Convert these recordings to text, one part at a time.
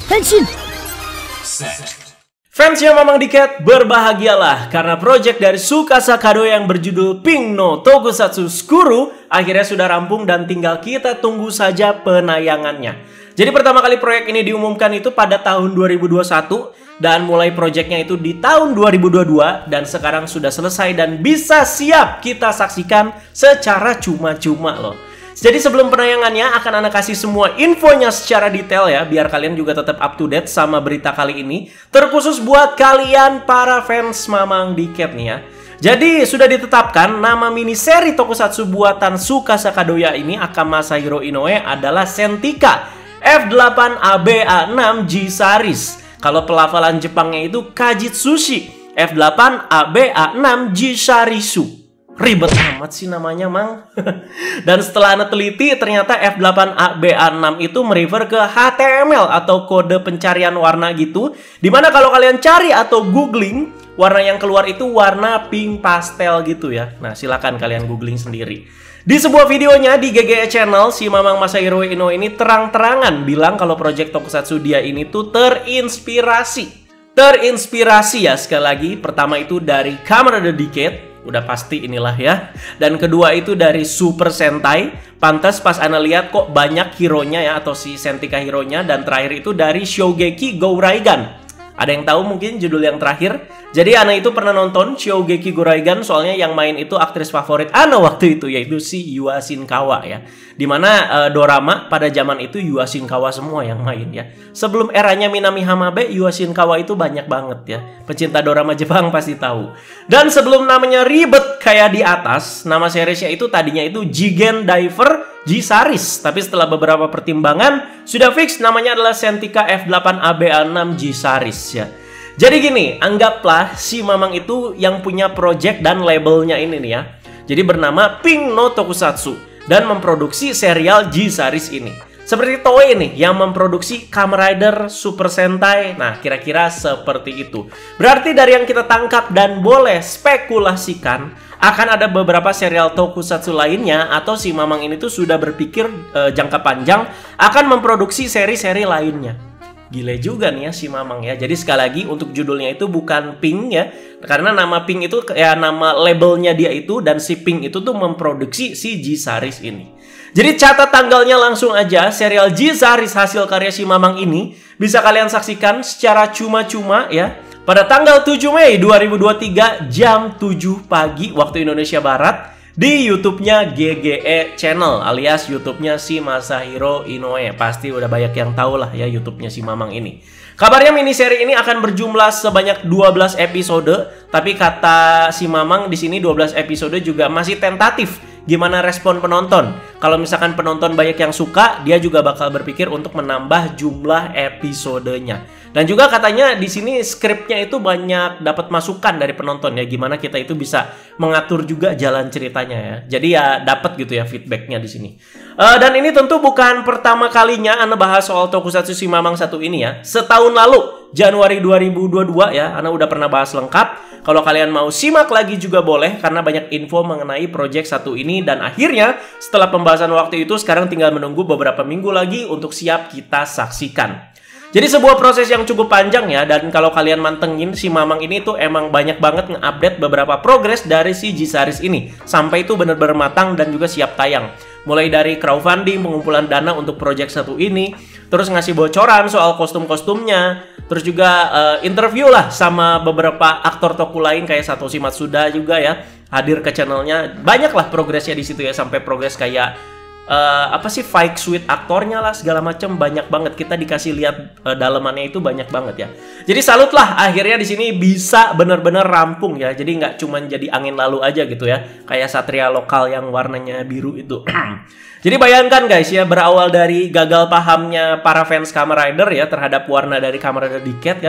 Henshin! Fansnya Mamang Diket berbahagialah karena project dari Tsukasa Kadoya yang berjudul Pink no Tokusatsu Skuru akhirnya sudah rampung dan tinggal kita tunggu saja penayangannya. Jadi pertama kali proyek ini diumumkan itu pada tahun 2021 dan mulai projectnya itu di tahun 2022 dan sekarang sudah selesai dan bisa siap kita saksikan secara cuma-cuma loh. Jadi sebelum penayangannya akan Ana kasih semua infonya secara detail ya, biar kalian juga tetap up to date sama berita kali ini. Terkhusus buat kalian para fans Mamang Diket nih ya. Jadi sudah ditetapkan nama mini seri tokusatsu buatan Tsukasa Kadoya ini Akama Masahiro Inoue adalah Sentika F8ABA6 G Series. Kalau pelafalan Jepangnya itu Kajitsushi F8ABA6 G Sharisu. Ribet amat sih namanya, Mang. Dan setelah Ana teliti, ternyata F8ABA6 itu merefer ke HTML atau kode pencarian warna gitu. Dimana kalau kalian cari atau googling, warna yang keluar itu warna pink pastel gitu ya. Nah, silakan kalian googling sendiri. Di sebuah videonya di GGE Channel, si Mamang Masahiro Inoue ini terang-terangan bilang kalau project tokusatsu dia ini tuh terinspirasi ya, sekali lagi. Pertama itu dari Kamen Rider Decade. Udah pasti inilah ya. Dan kedua itu dari Super Sentai. Pantas pas Ana lihat kok banyak hero-nya ya, atau si Sentika hero-nya. Dan terakhir itu dari Shogeki Go Raigan. Ada yang tahu mungkin judul yang terakhir? Jadi Ana itu pernah nonton Shogeki Go Raigan, soalnya yang main itu aktris favorit Ana waktu itu, yaitu si Yua Shinkawa ya. Dimana dorama pada zaman itu Yua Shinkawa semua yang main ya. Sebelum eranya Minami Hamabe, Yua Shinkawa itu banyak banget ya. Pecinta dorama Jepang pasti tahu. Dan sebelum namanya ribet kayak di atas, nama seriesnya itu tadinya itu Jigen Diver G Series. Tapi setelah beberapa pertimbangan, sudah fix namanya adalah Sentika F8ABA6 G Series ya. Jadi gini, anggaplah si Mamang itu yang punya project dan labelnya ini nih ya. Jadi bernama Pink no Tokusatsu dan memproduksi serial G Series ini. Seperti Toei nih yang memproduksi Kamen Rider, Super Sentai. Nah, kira-kira seperti itu. Berarti dari yang kita tangkap dan boleh spekulasikan, akan ada beberapa serial tokusatsu lainnya atau si Mamang ini tuh sudah berpikir jangka panjang akan memproduksi seri-seri lainnya. Gile juga nih ya si Mamang ya. Jadi sekali lagi untuk judulnya itu bukan Pink ya. Karena nama Pink itu kayak nama labelnya dia itu, dan si Pink itu tuh memproduksi si G Series ini. Jadi catat tanggalnya langsung aja, serial G Series hasil karya si Mamang ini bisa kalian saksikan secara cuma-cuma ya. Pada tanggal 7 Mei 2023 jam 7 pagi waktu Indonesia Barat di YouTube-nya GGE Channel alias YouTube-nya si Masahiro Inoue. Pasti udah banyak yang tahu lah ya YouTube-nya si Mamang ini. Kabarnya mini seri ini akan berjumlah sebanyak 12 episode, tapi kata si Mamang di sini 12 episode juga masih tentatif. Gimana respon penonton? Kalau misalkan penonton banyak yang suka, dia juga bakal berpikir untuk menambah jumlah episodenya. Dan juga katanya di sini skripnya itu banyak dapat masukan dari penonton ya, gimana kita itu bisa mengatur juga jalan ceritanya ya. Jadi ya dapat gitu ya feedbacknya di sini. Dan ini tentu bukan pertama kalinya Ana bahas soal tokusatsu si Mamang satu ini ya. Setahun lalu, Januari 2022 ya, Ana udah pernah bahas lengkap. Kalau kalian mau simak lagi juga boleh, karena banyak info mengenai project satu ini. Dan akhirnya setelah pembahasan waktu itu, sekarang tinggal menunggu beberapa minggu lagi untuk siap kita saksikan. Jadi sebuah proses yang cukup panjang ya. Dan kalau kalian mantengin, si Mamang ini tuh emang banyak banget nge-update beberapa progres dari si G Series ini. Sampai itu benar-benar matang dan juga siap tayang. Mulai dari crowdfunding, pengumpulan dana untuk project satu ini, terus ngasih bocoran soal kostum-kostumnya, terus juga interview lah sama beberapa aktor toku lain kayak Satoshi Matsuda juga ya, hadir ke channelnya. Banyak lah progresnya di situ ya, sampai progres kayak apa sih fight suite aktornya lah segala macam, banyak banget kita dikasih lihat dalemannya itu banyak banget ya. Jadi salut lah akhirnya di sini bisa bener-bener rampung ya. Jadi nggak cuman jadi angin lalu aja gitu ya, kayak Satria lokal yang warnanya biru itu. Jadi bayangkan guys ya, berawal dari gagal pahamnya para fans Kamen Rider ya terhadap warna dari Kamen Rider Decade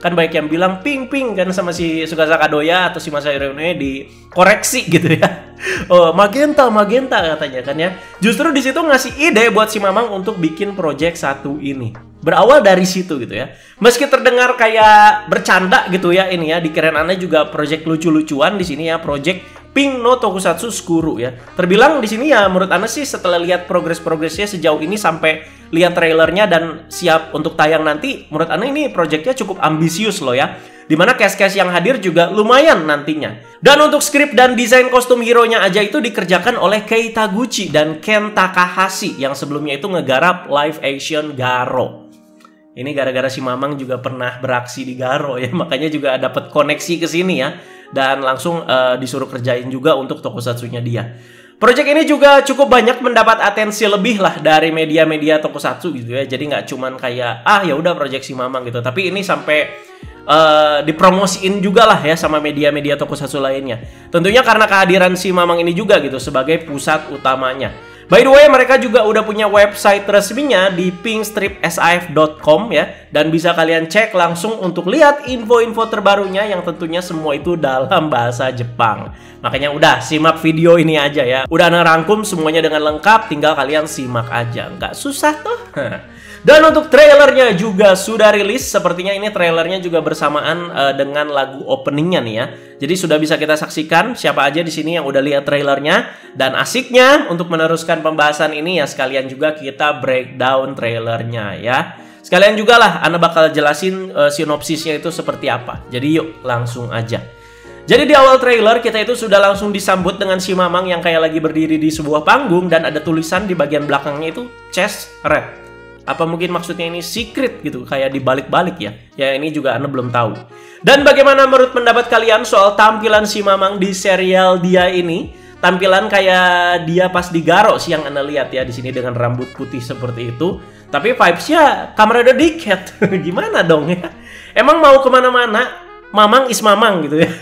kan banyak yang bilang pink kan sama si Tsukasa Kadoya atau si Masahiro Inoue dikoreksi gitu ya. Oh, magenta katanya kan ya. Justru di situ ngasih ide buat si Mamang untuk bikin project satu ini. Berawal dari situ gitu ya. Meski terdengar kayak bercanda gitu ya ini ya, dikirain Ana juga project lucu-lucuan di sini ya, project Pink no Tokusatsu Skuru ya. Terbilang di sini ya menurut Ana sih setelah lihat progresnya sejauh ini sampai lihat trailernya dan siap untuk tayang nanti, menurut Ana ini proyeknya cukup ambisius loh ya. Dimana cast-cast yang hadir juga lumayan nantinya. Dan untuk skrip dan desain kostum hero-nya aja itu dikerjakan oleh Kei Taguchi dan Ken Takahashi yang sebelumnya itu ngegarap live action Garo. Ini gara-gara si Mamang juga pernah beraksi di Garo ya, makanya juga dapat koneksi ke sini ya. Dan langsung disuruh kerjain juga untuk tokusatsunya dia. Project ini juga cukup banyak mendapat atensi lebih lah dari media-media tokusatsu gitu ya. Jadi nggak cuman kayak ya udah project si Mamang gitu. Tapi ini sampai dipromosiin juga lah ya sama media-media tokusatsu lainnya. Tentunya karena kehadiran si Mamang ini juga gitu sebagai pusat utamanya. By the way, mereka juga udah punya website resminya di pinkstripsif.com ya. Dan bisa kalian cek langsung untuk lihat info-info terbarunya yang tentunya semua itu dalam bahasa Jepang. Makanya udah simak video ini aja ya. Udah ngerangkum semuanya dengan lengkap, tinggal kalian simak aja. Nggak susah tuh. Dan untuk trailernya juga sudah rilis. Sepertinya ini trailernya juga bersamaan dengan lagu openingnya nih ya. Jadi sudah bisa kita saksikan siapa aja di sini yang udah lihat trailernya. Dan asiknya untuk meneruskan pembahasan ini ya sekalian juga kita breakdown trailernya ya. Sekalian juga lah Ana bakal jelasin sinopsisnya itu seperti apa. Jadi yuk langsung aja. Jadi di awal trailer kita itu sudah langsung disambut dengan si Mamang yang kayak lagi berdiri di sebuah panggung. Dan ada tulisan di bagian belakangnya itu chest red. Apa mungkin maksudnya ini secret gitu, kayak dibalik-balik ya. Ya ini juga Ana belum tahu. Dan bagaimana menurut pendapat kalian soal tampilan si Mamang di serial dia ini? Tampilan kayak dia pas di Garo sih yang Ana lihat ya di sini dengan rambut putih seperti itu. Tapi vibes-nya Kamen Rider Decade. Gimana dong ya? Emang mau kemana-mana, Mamang is Mamang gitu ya.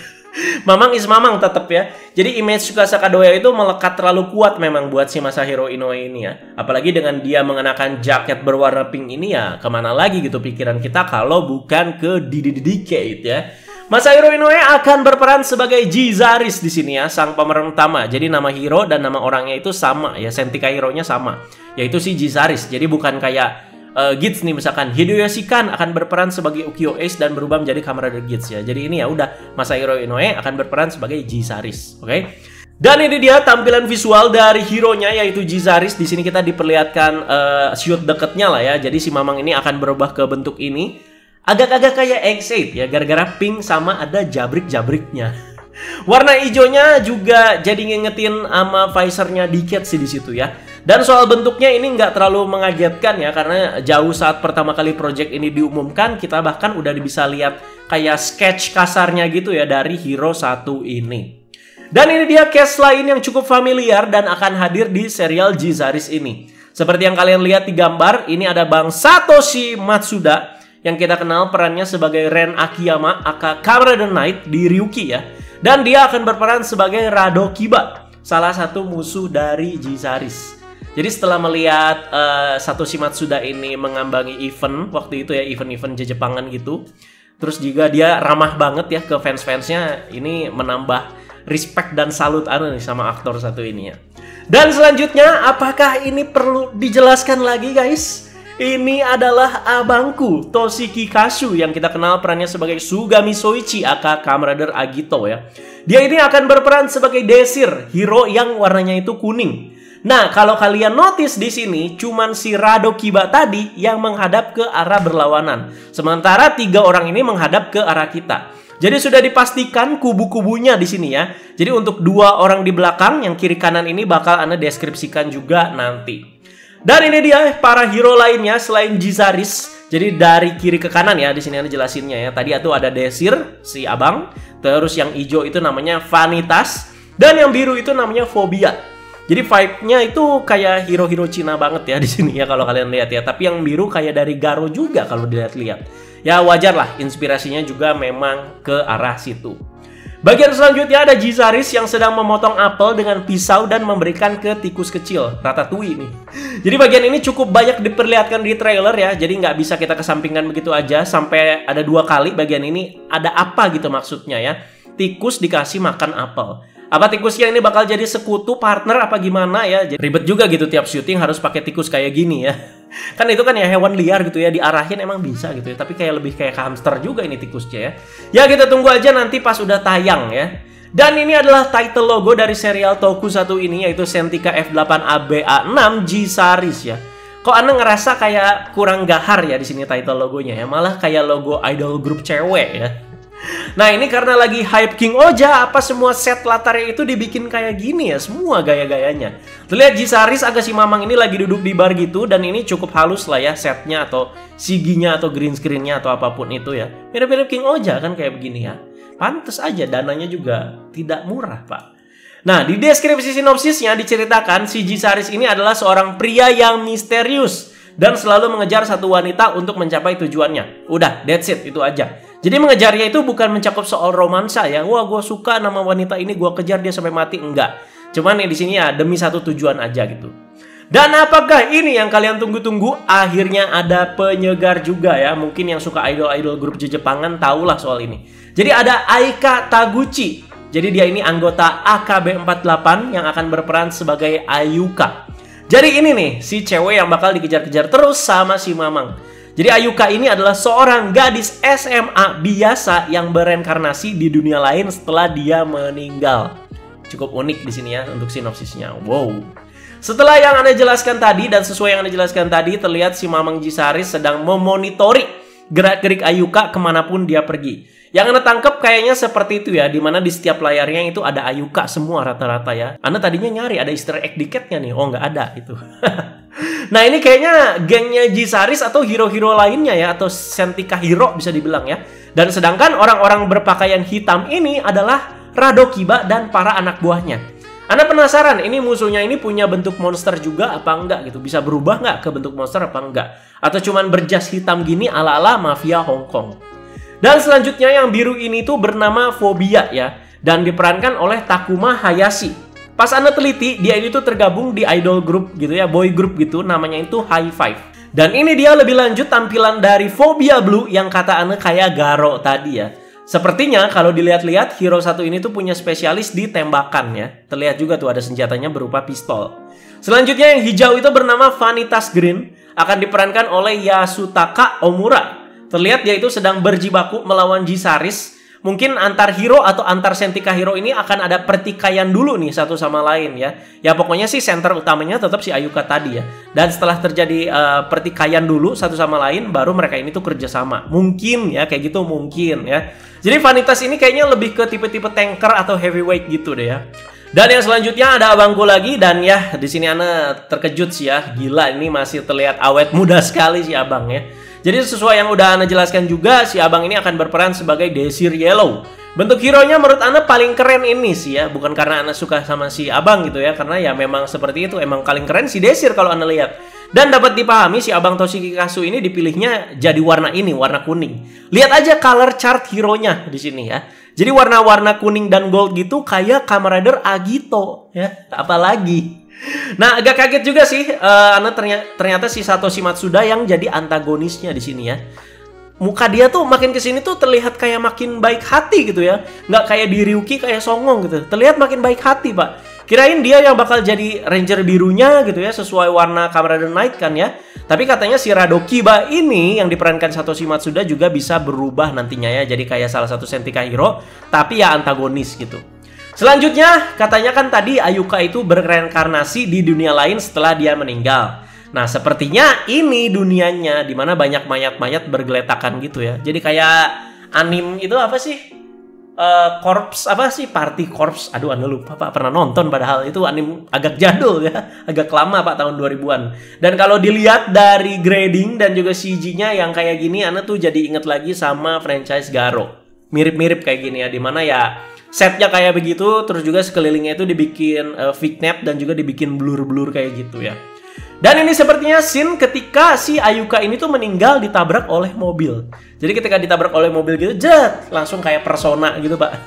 Mamang is Mamang tetap ya. Jadi image Tsukasa Kadoya itu melekat terlalu kuat memang buat si Masahiro Inoue ini ya. Apalagi dengan dia mengenakan jaket berwarna pink ini ya, kemana lagi gitu pikiran kita kalau bukan ke Decade ya. Masahiro Inoue akan berperan sebagai Jizaris di sini ya, sang pemeran utama. Jadi nama hero dan nama orangnya itu sama ya, Sentika hero-nya sama, yaitu si Jizaris. Jadi bukan kayak Gits nih misalkan Hideyoshi Kan akan berperan sebagai Ukyo Ace dan berubah menjadi Kamen Rider Gits ya. Jadi ini ya udah Masahiro Inoue akan berperan sebagai Jizaris, oke? Dan ini dia tampilan visual dari hero-nya yaitu Jizaris. Di sini kita diperlihatkan shoot deketnya lah ya. Jadi si Mamang ini akan berubah ke bentuk ini. Agak-agak kayak X8 ya, gara-gara pink sama ada jabrik-jabriknya. Warna hijaunya juga jadi ngingetin sama visornya Decade sih di situ ya. Dan soal bentuknya ini nggak terlalu mengagetkan ya, karena jauh saat pertama kali project ini diumumkan, kita bahkan udah bisa lihat kayak sketch kasarnya gitu ya dari hero satu ini. Dan ini dia cast lain yang cukup familiar dan akan hadir di serial Jizaris ini. Seperti yang kalian lihat di gambar, ini ada Bang Satoshi Matsuda yang kita kenal perannya sebagai Ren Akiyama aka Kamen Rider Knight di Ryuki ya. Dan dia akan berperan sebagai Rado Kiba, salah satu musuh dari Jizaris. Jadi setelah melihat Satoshi Matsuda ini mengambangi event waktu itu ya, event-event Jepangan gitu, terus juga dia ramah banget ya ke fans-fansnya, ini menambah respect dan salut nih sama aktor satu ini ya. Dan selanjutnya, apakah ini perlu dijelaskan lagi guys? Ini adalah abangku Toshiki Kasu yang kita kenal perannya sebagai Sugami Soichi aka Kamen Rider Agito ya. Dia ini akan berperan sebagai Desir, hero yang warnanya itu kuning. Nah, kalau kalian notice di sini, cuman si Rado Kiba tadi yang menghadap ke arah berlawanan. Sementara 3 orang ini menghadap ke arah kita. Jadi sudah dipastikan kubu-kubunya di sini ya. Jadi untuk 2 orang di belakang, yang kiri kanan ini bakal Ana deskripsikan juga nanti. Dan ini dia para hero lainnya selain Jizaris. Jadi dari kiri ke kanan ya, di sini Ana jelasinnya ya. Tadi itu ada Desir, si abang. Terus yang hijau itu namanya Vanitas. Dan yang biru itu namanya Phobia. Jadi vibe-nya itu kayak hero-hero Cina banget ya di sini ya kalau kalian lihat ya. Tapi yang biru kayak dari Garo juga kalau dilihat-lihat. Ya wajar lah, inspirasinya juga memang ke arah situ. Bagian selanjutnya ada Jizaris yang sedang memotong apel dengan pisau dan memberikan ke tikus kecil, Ratatouille nih. Jadi bagian ini cukup banyak diperlihatkan di trailer ya. Jadi nggak bisa kita kesampingkan begitu aja. Sampai ada 2 kali bagian ini. Ada apa gitu maksudnya ya. Tikus dikasih makan apel. Apa tikusnya ini bakal jadi sekutu, partner, apa gimana ya? Jadi ribet juga gitu tiap syuting harus pakai tikus kayak gini ya. Kan itu kan ya hewan liar gitu ya, diarahin emang bisa gitu ya. Tapi kayak lebih kayak hamster juga ini tikusnya ya. Ya kita tunggu aja nanti pas udah tayang ya. Dan ini adalah title logo dari serial Tokusatsu ini, yaitu Sentika F8ABA6 G-Series ya. Kok Anda ngerasa kayak kurang gahar ya di sini title logonya ya? Malah kayak logo idol grup cewek ya. Nah ini karena lagi hype King Oja, apa semua set latarnya itu dibikin kayak gini ya, semua gaya-gayanya. Terlihat G-Series agak si Mamang ini lagi duduk di bar gitu, dan ini cukup halus lah ya setnya atau CG-nya atau green screen-nya atau apapun itu ya. Mirip-mirip King Oja kan kayak begini ya. Pantes aja dananya juga tidak murah pak. Nah di deskripsi sinopsisnya diceritakan si G-Series ini adalah seorang pria yang misterius dan selalu mengejar satu wanita untuk mencapai tujuannya. Udah, that's it, itu aja. Jadi mengejarnya itu bukan mencakup soal romansa ya. Wah, gue suka nama wanita ini, gue kejar dia sampai mati. Enggak. Cuman di sini ya demi satu tujuan aja gitu. Dan apakah ini yang kalian tunggu-tunggu? Akhirnya ada penyegar juga ya. Mungkin yang suka idol-idol grup Jepangan tahulah soal ini. Jadi ada Aika Taguchi. Jadi dia ini anggota AKB48 yang akan berperan sebagai Ayuka. Jadi ini nih, si cewek yang bakal dikejar-kejar terus sama si Mamang. Jadi Ayuka ini adalah seorang gadis SMA biasa yang bereinkarnasi di dunia lain setelah dia meninggal. Cukup unik di sini ya untuk sinopsisnya. Wow. Setelah yang Anda jelaskan tadi dan sesuai yang Anda jelaskan tadi, terlihat si Mamang G-Series sedang memonitori gerak-gerik Ayuka kemanapun dia pergi. Yang Anda tangkap kayaknya seperti itu ya, dimana di setiap layarnya itu ada Ayuka semua rata-rata ya. Anda tadinya nyari ada Easter egg diketnya nih, oh nggak ada itu. Nah ini kayaknya gengnya G-Series atau hero-hero lainnya ya, atau Sentika Hero bisa dibilang ya. Dan sedangkan orang-orang berpakaian hitam ini adalah Radokiba dan para anak buahnya. Anda penasaran ini musuhnya ini punya bentuk monster juga apa enggak gitu? Bisa berubah nggak ke bentuk monster apa enggak? Atau cuman berjas hitam gini ala-ala mafia Hong Kong? Dan selanjutnya yang biru ini tuh bernama Phobia ya, dan diperankan oleh Takuma Hayashi. Pas Anda teliti, dia ini tuh tergabung di idol group gitu ya, boy group gitu, namanya itu High Five. Dan ini dia lebih lanjut tampilan dari Phobia Blue yang kata Anda kayak Garo tadi ya. Sepertinya kalau dilihat-lihat hero satu ini tuh punya spesialis di tembakan ya. Terlihat juga tuh ada senjatanya berupa pistol. Selanjutnya yang hijau itu bernama Vanitas Green, akan diperankan oleh Yasutaka Omura. Terlihat dia itu sedang berjibaku melawan G-Series. Mungkin antar hero atau antar Sentika Hero ini akan ada pertikaian dulu nih satu sama lain ya. Ya pokoknya sih center utamanya tetap si Ayuka tadi ya. Dan setelah terjadi pertikaian dulu satu sama lain, baru mereka ini tuh kerjasama. Mungkin ya kayak gitu mungkin ya. Jadi Vanitas ini kayaknya lebih ke tipe-tipe tanker atau heavyweight gitu deh ya. Dan yang selanjutnya ada abangku lagi, dan ya di sini Ana terkejut sih ya. Gila ini masih terlihat awet muda sekali si abang ya. Jadi sesuai yang udah Ana jelaskan juga, si abang ini akan berperan sebagai Desire Yellow. Bentuk hero-nya menurut Ana paling keren ini sih ya. Bukan karena Ana suka sama si abang gitu ya, karena ya memang seperti itu. Emang paling keren si Desire kalau Ana lihat. Dan dapat dipahami si abang Toshiki Kasu ini dipilihnya jadi warna ini, warna kuning. Lihat aja color chart hero-nya di sini ya. Jadi warna-warna kuning dan gold gitu kayak Kamen Rider Agito ya. Apalagi. Nah, agak kaget juga sih, ternyata si Satoshi Matsuda yang jadi antagonisnya di sini ya. Muka dia tuh makin kesini tuh terlihat kayak makin baik hati gitu ya. Nggak kayak di Ryuki kayak songong gitu. Terlihat makin baik hati pak. Kirain dia yang bakal jadi ranger birunya gitu ya, sesuai warna Kamen Rider Knight kan ya. Tapi katanya si Radokiba ini yang diperankan Satoshi Matsuda juga bisa berubah nantinya ya. Jadi kayak salah satu Sentika Hero, tapi ya antagonis gitu. Selanjutnya, katanya kan tadi Ayuka itu berreinkarnasi di dunia lain setelah dia meninggal. Nah, sepertinya ini dunianya, dimana banyak mayat-mayat bergeletakan gitu ya. Jadi kayak anim itu apa sih? Corpse apa sih? Party Corpse. Aduh, Anda lupa Pak, pernah nonton padahal itu anim agak jadul ya. Agak lama Pak, tahun 2000-an. Dan kalau dilihat dari grading dan juga CG-nya yang kayak gini, Anda tuh jadi inget lagi sama franchise Garo. Mirip-mirip kayak gini ya, dimana ya setnya kayak begitu, terus juga sekelilingnya itu dibikin vignette dan juga dibikin blur-blur kayak gitu ya. Dan ini sepertinya scene ketika si Ayuka ini tuh meninggal ditabrak oleh mobil. Jadi ketika ditabrak oleh mobil gitu, jet, langsung kayak Persona gitu pak.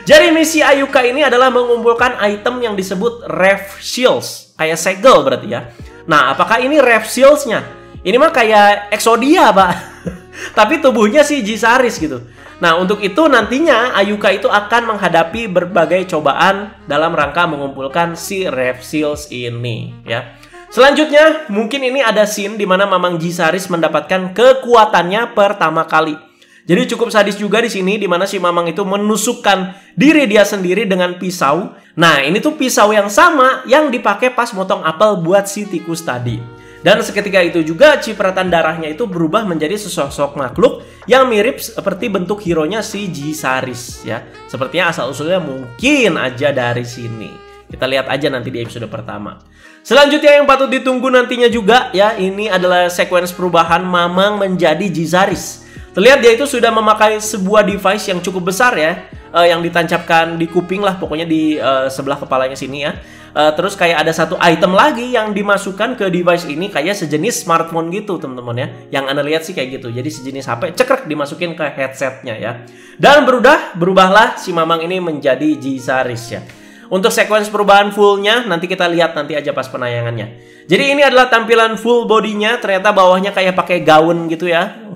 Jadi misi Ayuka ini adalah mengumpulkan item yang disebut Rev Shields. Kayak segel berarti ya. Nah, apakah ini Rev Shields-nya? Ini mah kayak Exodia pak. Tapi tubuhnya si G-Series gitu. Nah, untuk itu nantinya Ayuka itu akan menghadapi berbagai cobaan dalam rangka mengumpulkan si Rev Shields ini ya. Selanjutnya, mungkin ini ada scene di mana Mamang G-Series mendapatkan kekuatannya pertama kali. Jadi cukup sadis juga di sini, di mana si Mamang itu menusukkan diri dia sendiri dengan pisau. Nah, ini tuh pisau yang sama yang dipakai pas motong apel buat si tikus tadi. Dan seketika itu juga cipratan darahnya itu berubah menjadi sesosok makhluk yang mirip seperti bentuk hero-nya si Jisaris ya. Sepertinya asal-usulnya mungkin aja dari sini. Kita lihat aja nanti di episode pertama. Selanjutnya yang patut ditunggu nantinya juga ya, ini adalah sequence perubahan Mamang menjadi Jisaris. Terlihat dia itu sudah memakai sebuah device yang cukup besar ya, yang ditancapkan di kuping lah, pokoknya di sebelah kepalanya sini ya. Terus kayak ada satu item lagi yang dimasukkan ke device ini, kayak sejenis smartphone gitu teman-teman ya. Yang Anda lihat sih kayak gitu. Jadi sejenis HP cekrek dimasukin ke headsetnya ya. Dan berubahlah si Mamang ini menjadi Jisaris ya. Untuk sequence perubahan fullnya nanti kita lihat nanti aja pas penayangannya. Jadi ini adalah tampilan full bodinya. Ternyata bawahnya kayak pakai gaun gitu ya.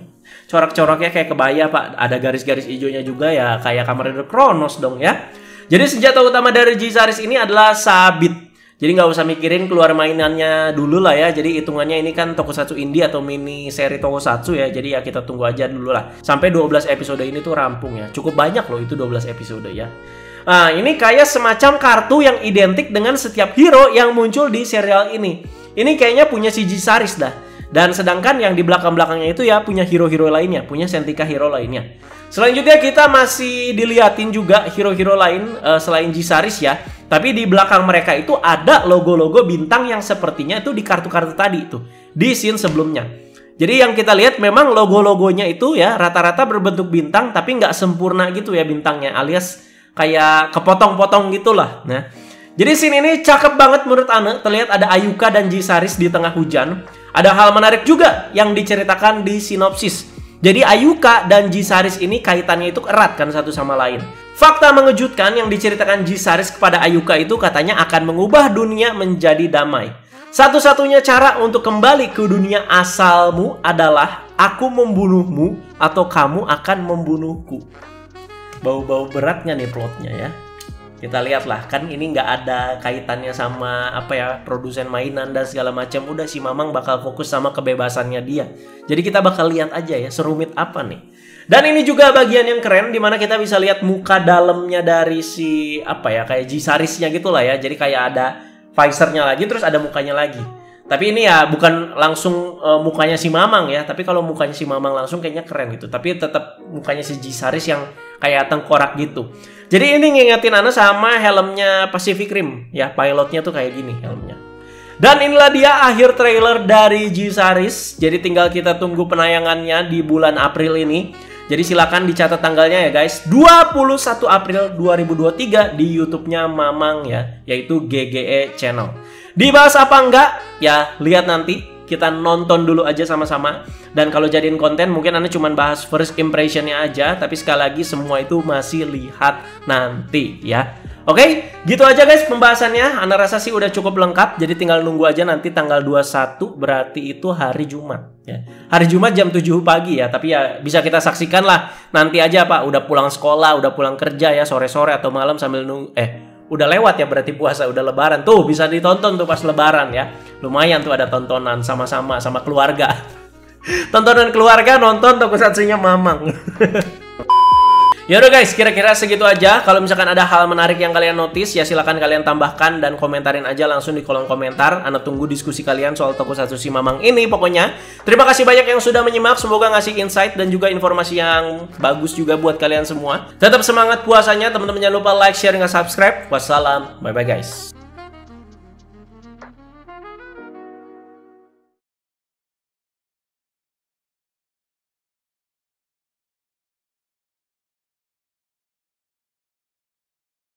Corak-coraknya kayak kebaya pak. Ada garis-garis hijaunya juga ya. Kayak Kamen Rider Chronos dong ya. Jadi senjata utama dari Jisaris ini adalah sabit. Jadi nggak usah mikirin keluar mainannya dulu lah ya. Jadi hitungannya ini kan tokusatsu indie atau mini seri tokusatsu ya. Jadi ya kita tunggu aja dulu lah. Sampai 12 episode ini tuh rampung ya. Cukup banyak loh itu 12 episode ya. Nah ini kayak semacam kartu yang identik dengan setiap hero yang muncul di serial ini. Ini kayaknya punya si Jisaris dah. Dan sedangkan yang di belakang-belakangnya itu ya punya hero-hero lainnya. Punya Sentika hero lainnya. Selanjutnya kita masih diliatin juga hero-hero lain selain Jisaris ya. Tapi di belakang mereka itu ada logo-logo bintang yang sepertinya itu di kartu-kartu tadi itu. Di scene sebelumnya. Jadi yang kita lihat memang logo-logonya itu ya rata-rata berbentuk bintang tapi nggak sempurna gitu ya bintangnya. Alias kayak kepotong-potong gitulah. Nah, jadi scene ini cakep banget menurut Ana. Terlihat ada Ayuka dan Jisaris di tengah hujan. Ada hal menarik juga yang diceritakan di sinopsis. Jadi Ayuka dan Jisaris ini kaitannya itu erat kan satu sama lain. Fakta mengejutkan yang diceritakan Jisaris kepada Ayuka itu katanya akan mengubah dunia menjadi damai. Satu-satunya cara untuk kembali ke dunia asalmu adalah aku membunuhmu atau kamu akan membunuhku. Bau-bau beratnya nih plotnya ya. Kita lihatlah kan ini nggak ada kaitannya sama apa ya produsen mainan dan segala macam. Udah si Mamang bakal fokus sama kebebasannya dia. Jadi kita bakal lihat aja ya serumit apa nih. Dan ini juga bagian yang keren dimana kita bisa lihat muka dalamnya dari si apa ya kayak Jisarisnya gitulah ya. Jadi kayak ada visornya lagi terus ada mukanya lagi. Tapi ini ya bukan langsung mukanya si Mamang ya. Tapi kalau mukanya si Mamang langsung kayaknya keren gitu. Tapi tetap mukanya si Jisaris yang kayak tengkorak gitu. Jadi ini ngingetin Ana sama helmnya Pacific Rim ya. Pilotnya tuh kayak gini helmnya. Dan inilah dia akhir trailer dari Jisaris. Jadi tinggal kita tunggu penayangannya di bulan April ini. Jadi silakan dicatat tanggalnya ya guys. 21 April 2023 di YouTube-nya Mamang ya. Yaitu GGE Channel. Dibahas apa enggak? Ya lihat nanti. Kita nonton dulu aja sama-sama. Dan kalau jadiin konten mungkin Anda cuma bahas first impressionnya aja. Tapi sekali lagi semua itu masih lihat nanti ya. Oke, gitu aja guys pembahasannya. Ana rasa sih udah cukup lengkap. Jadi tinggal nunggu aja nanti tanggal 21 berarti itu hari Jumat ya. Hari Jumat jam 7 pagi ya. Tapi ya bisa kita saksikan lah nanti aja Pak. Udah pulang sekolah, udah pulang kerja ya sore-sore atau malam sambil nunggu. Udah lewat ya berarti puasa, udah lebaran. Tuh bisa ditonton tuh pas lebaran ya. Lumayan tuh ada tontonan sama-sama sama keluarga. Tontonan keluarga nonton tokusatsunya Mamang. Yaudah guys, kira-kira segitu aja. Kalau misalkan ada hal menarik yang kalian notice, ya silahkan kalian tambahkan dan komentarin aja langsung di kolom komentar. Ana tunggu diskusi kalian soal tokusatsu si Mamang ini pokoknya. Terima kasih banyak yang sudah menyimak. Semoga ngasih insight dan juga informasi yang bagus juga buat kalian semua. Tetap semangat puasanya, teman-teman jangan lupa like, share, dan subscribe. Wassalam, bye-bye guys.